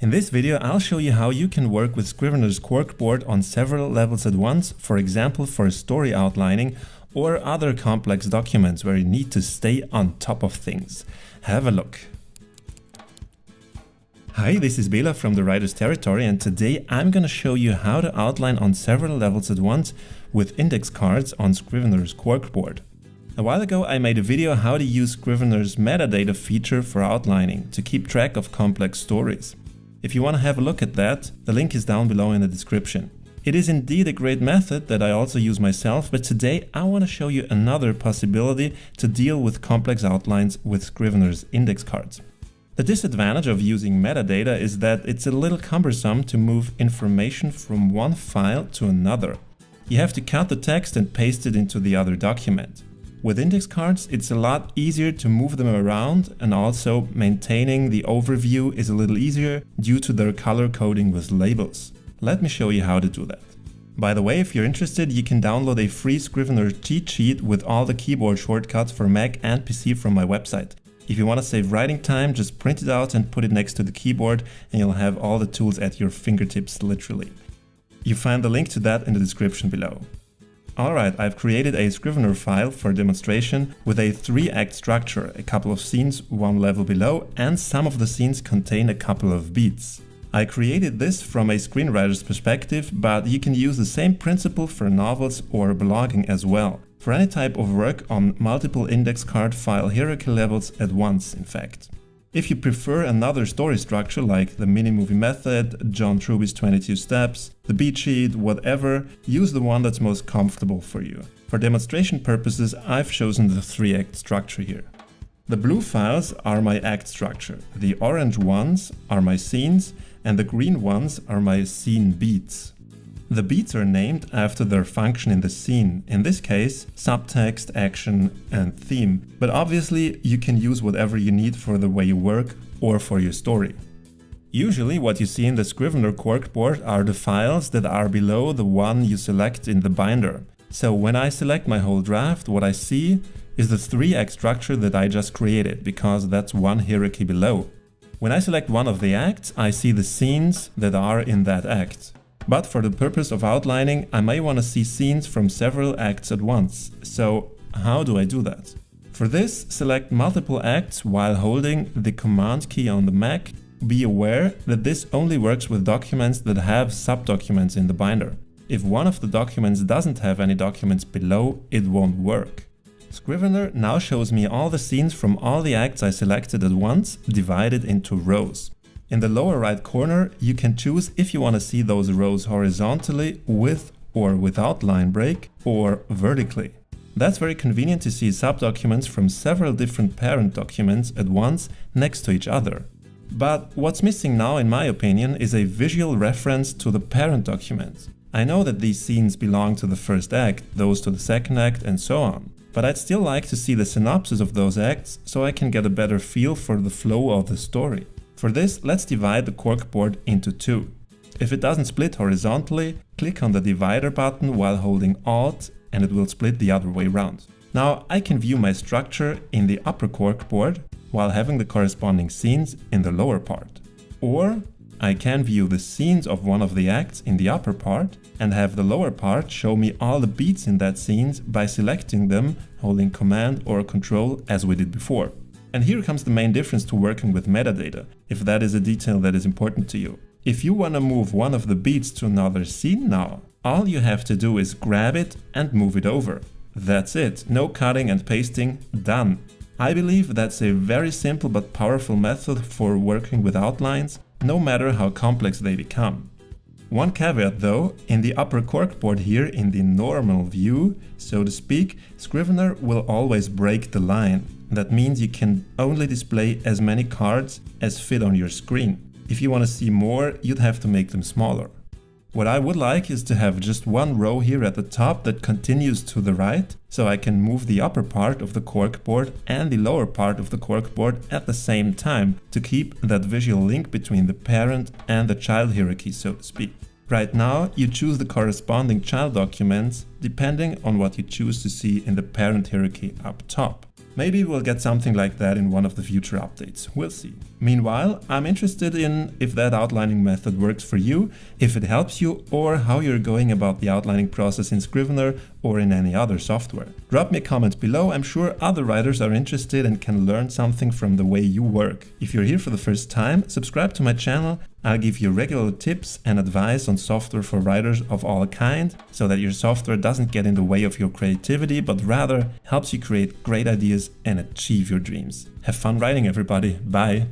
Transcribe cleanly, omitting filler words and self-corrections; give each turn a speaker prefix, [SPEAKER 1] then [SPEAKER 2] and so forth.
[SPEAKER 1] In this video, I'll show you how you can work with Scrivener's corkboard on several levels at once, for example for story outlining or other complex documents where you need to stay on top of things. Have a look. Hi, this is Bela from the Writer's Territory, and today I'm going to show you how to outline on several levels at once with index cards on Scrivener's corkboard. A while ago I made a video how to use Scrivener's metadata feature for outlining to keep track of complex stories. If you want to have a look at that, the link is down below in the description. It is indeed a great method that I also use myself, but today I want to show you another possibility to deal with complex outlines with Scrivener's index cards. The disadvantage of using metadata is that it's a little cumbersome to move information from one file to another. You have to cut the text and paste it into the other document. With index cards, it's a lot easier to move them around, and also maintaining the overview is a little easier due to their color coding with labels. Let me show you how to do that. By the way, if you're interested, you can download a free Scrivener cheat sheet with all the keyboard shortcuts for Mac and PC from my website. If you want to save writing time, just print it out and put it next to the keyboard and you'll have all the tools at your fingertips, literally. You find the link to that in the description below. Alright, I've created a Scrivener file for demonstration with a 3-act structure, a couple of scenes one level below, and some of the scenes contain a couple of beats. I created this from a screenwriter's perspective, but you can use the same principle for novels or blogging as well, for any type of work on multiple index card file hierarchy levels at once, in fact. If you prefer another story structure like the mini-movie method, John Truby's 22 steps, the beat sheet, whatever, use the one that's most comfortable for you. For demonstration purposes, I've chosen the 3-act structure here. The blue files are my act structure, the orange ones are my scenes, and the green ones are my scene beats. The beats are named after their function in the scene, in this case subtext, action and theme, but obviously you can use whatever you need for the way you work or for your story. Usually what you see in the Scrivener corkboard are the files that are below the one you select in the binder. So when I select my whole draft, what I see is the 3-act structure that I just created, because that's one hierarchy below. When I select one of the acts, I see the scenes that are in that act. But for the purpose of outlining, I may want to see scenes from several acts at once. So how do I do that? For this, select multiple acts while holding the Command key on the Mac. Be aware that this only works with documents that have subdocuments in the binder. If one of the documents doesn't have any documents below, it won't work. Scrivener now shows me all the scenes from all the acts I selected at once, divided into rows. In the lower right corner, you can choose if you want to see those rows horizontally with or without line break, or vertically. That's very convenient to see subdocuments from several different parent documents at once next to each other. But what's missing now, in my opinion, is a visual reference to the parent document. I know that these scenes belong to the first act, those to the second act, and so on. But I'd still like to see the synopsis of those acts so I can get a better feel for the flow of the story. For this, let's divide the corkboard into 2. If it doesn't split horizontally, click on the divider button while holding Alt and it will split the other way around. Now I can view my structure in the upper corkboard while having the corresponding scenes in the lower part. Or I can view the scenes of one of the acts in the upper part and have the lower part show me all the beats in that scene by selecting them, holding Command or Control as we did before. And here comes the main difference to working with metadata, if that is a detail that is important to you. If you want to move one of the beats to another scene now, all you have to do is grab it and move it over. That's it, no cutting and pasting, done. I believe that's a very simple but powerful method for working with outlines, no matter how complex they become. One caveat though, in the upper corkboard here in the normal view, so to speak, Scrivener will always break the line. That means you can only display as many cards as fit on your screen. If you want to see more, you'd have to make them smaller. What I would like is to have just one row here at the top that continues to the right, so I can move the upper part of the corkboard and the lower part of the corkboard at the same time to keep that visual link between the parent and the child hierarchy, so to speak. Right now, you choose the corresponding child documents depending on what you choose to see in the parent hierarchy up top. Maybe we'll get something like that in one of the future updates, we'll see. Meanwhile, I'm interested in if that outlining method works for you, if it helps you, or how you're going about the outlining process in Scrivener or in any other software. Drop me a comment below. I'm sure other writers are interested and can learn something from the way you work. If you're here for the first time, subscribe to my channel. I'll give you regular tips and advice on software for writers of all kinds, so that your software doesn't get in the way of your creativity, but rather helps you create great ideas and achieve your dreams. Have fun writing, everybody. Bye.